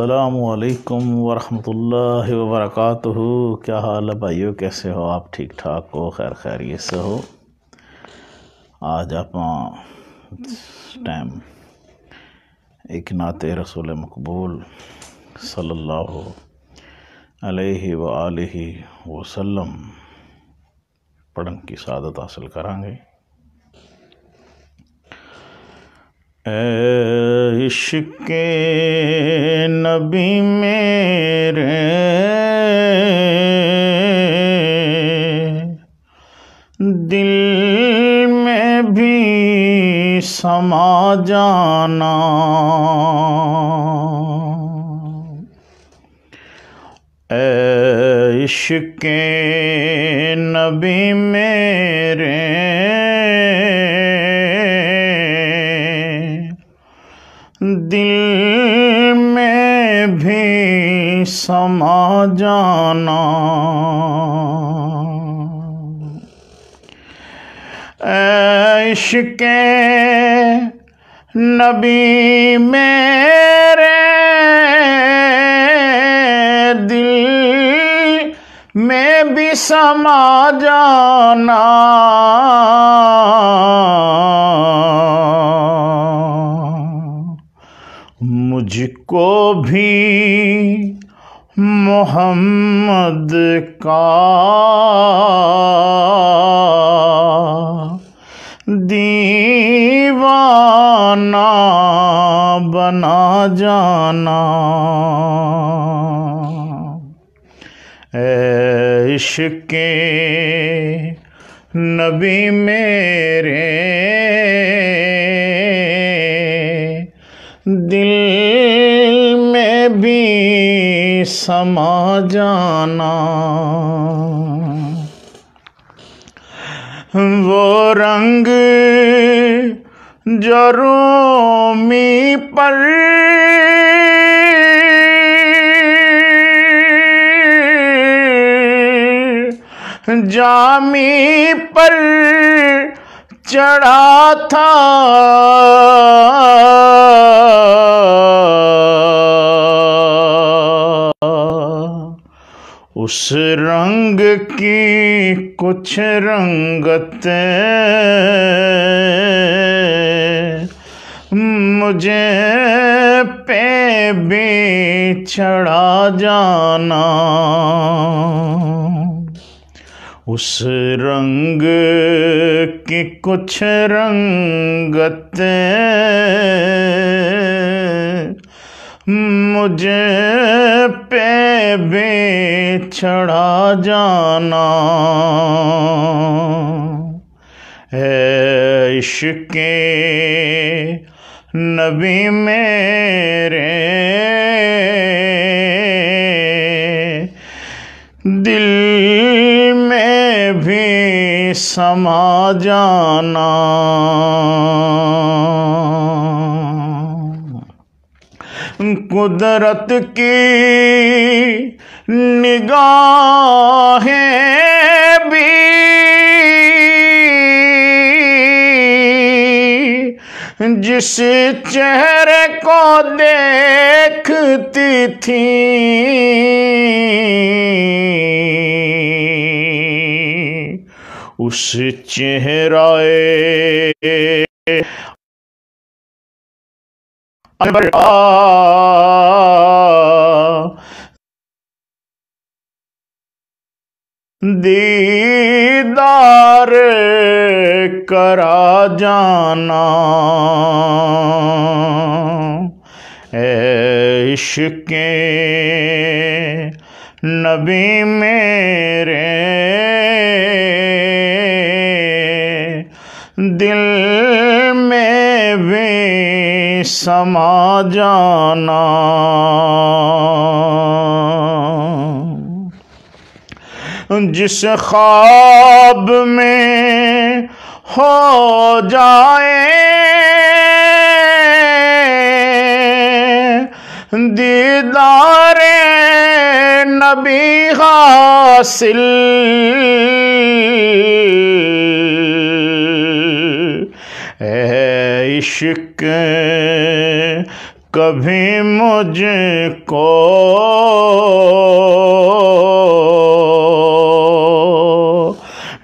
अस्सलामुअलैकुम वरहमतुल्लाहि वबरकातुहू। क्या हाल है भाइयों, कैसे हो आप? ठीक ठाक हो, खैर खैरियत से हो? आज आप टाइम एक नाते रसूल मकबूल सल्लल्लाहु अलैहि व आलिहि वसल्लम पढ़न की सादत हासिल करांगे। इश्क़े नबी मेरे दिल में भी समा जाना, इश्क़े नबी मेरे दिल में भी समा जाना, इश्क़े नबी मेरे दिल में भी समा जाना, मुझको भी मोहम्मद का दीवाना बना जाना, इश्क़े नबी मेरे दिल में भी समा जाना। वो रंग जो रूमी पर जामी पर चढ़ा था, उस रंग की कुछ रंगत मुझे पे भी चढ़ा जाना, उस रंग की कुछ रंगत मुझे पे भी चढ़ा जाना, है इश्क़े नबी मेरे दिल में भी समा जाना, कुदरत की निगाहें भी जिस चेहरे को देखती थी, उस चेहराए दीदार करा जाना, इश्क़े नबी मेरे दिल में भी समा जाना, जिस ख्वाब में हो जाए दीदारे नबी हासिल, इश्क़ कभी मुझको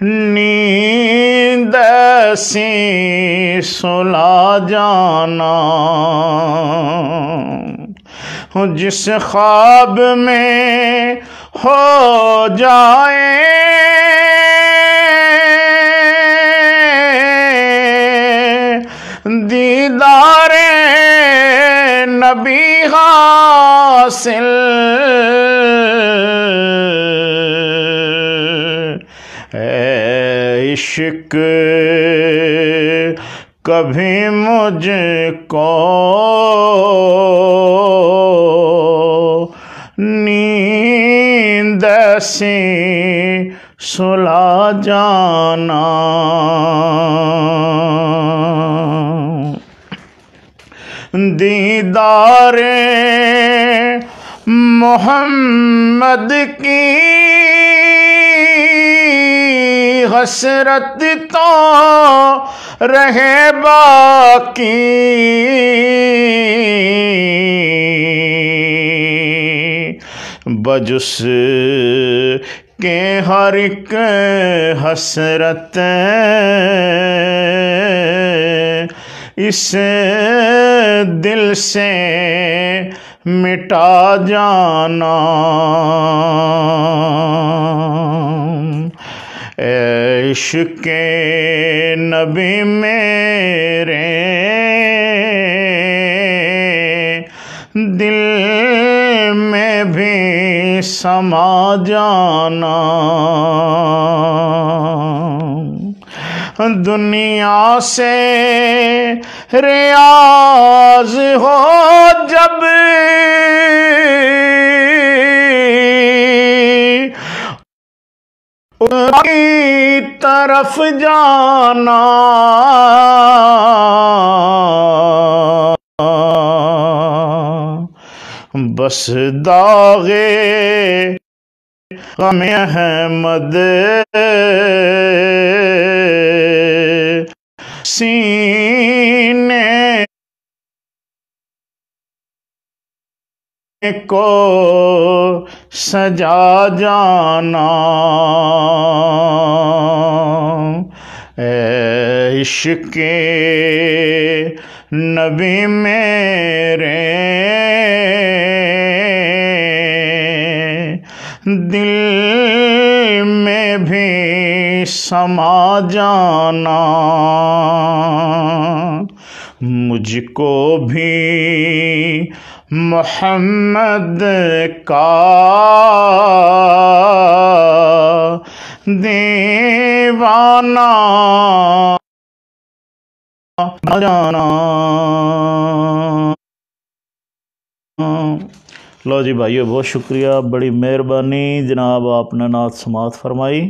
नींद ऐसी सुला जाना जिस ख्वाब में हो जाए दीदारे नबी हासिल है इश्क कभी मुझको नींद से सुला जाना। दीदारे मोहम्मद की हसरत तो रहे बाकी बजुस के हर एक हसरत इस दिल से मिटा जाना। इश्क़ नबी मेरे दिल में भी समा जाना। दुनिया से रियाज हो जब की तरफ जाना। बस दागे गम अहमद सीने को सजा जाना। इश्क़ नबी मेरे दिल में भी समा जाना। मुझको भी मोहम्मद का दीवाना जाना। लो जी भाइयों, बहुत शुक्रिया, बड़ी मेहरबानी जनाब, आपने नात समात फरमाई।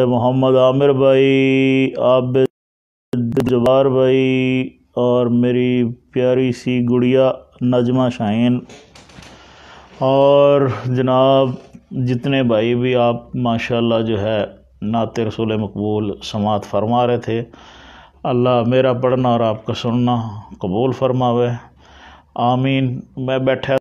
मोहम्मद आमिर भाई, आबिद जवार भाई और मेरी प्यारी सी गुड़िया नजमा शाहीन और जनाब जितने भाई भी आप माशाल्लाह जो है नाते रसूल मकबूल समात फरमा रहे थे, अल्लाह मेरा पढ़ना और आपका सुनना कबूल फरमावे। आमीन। मैं बैठा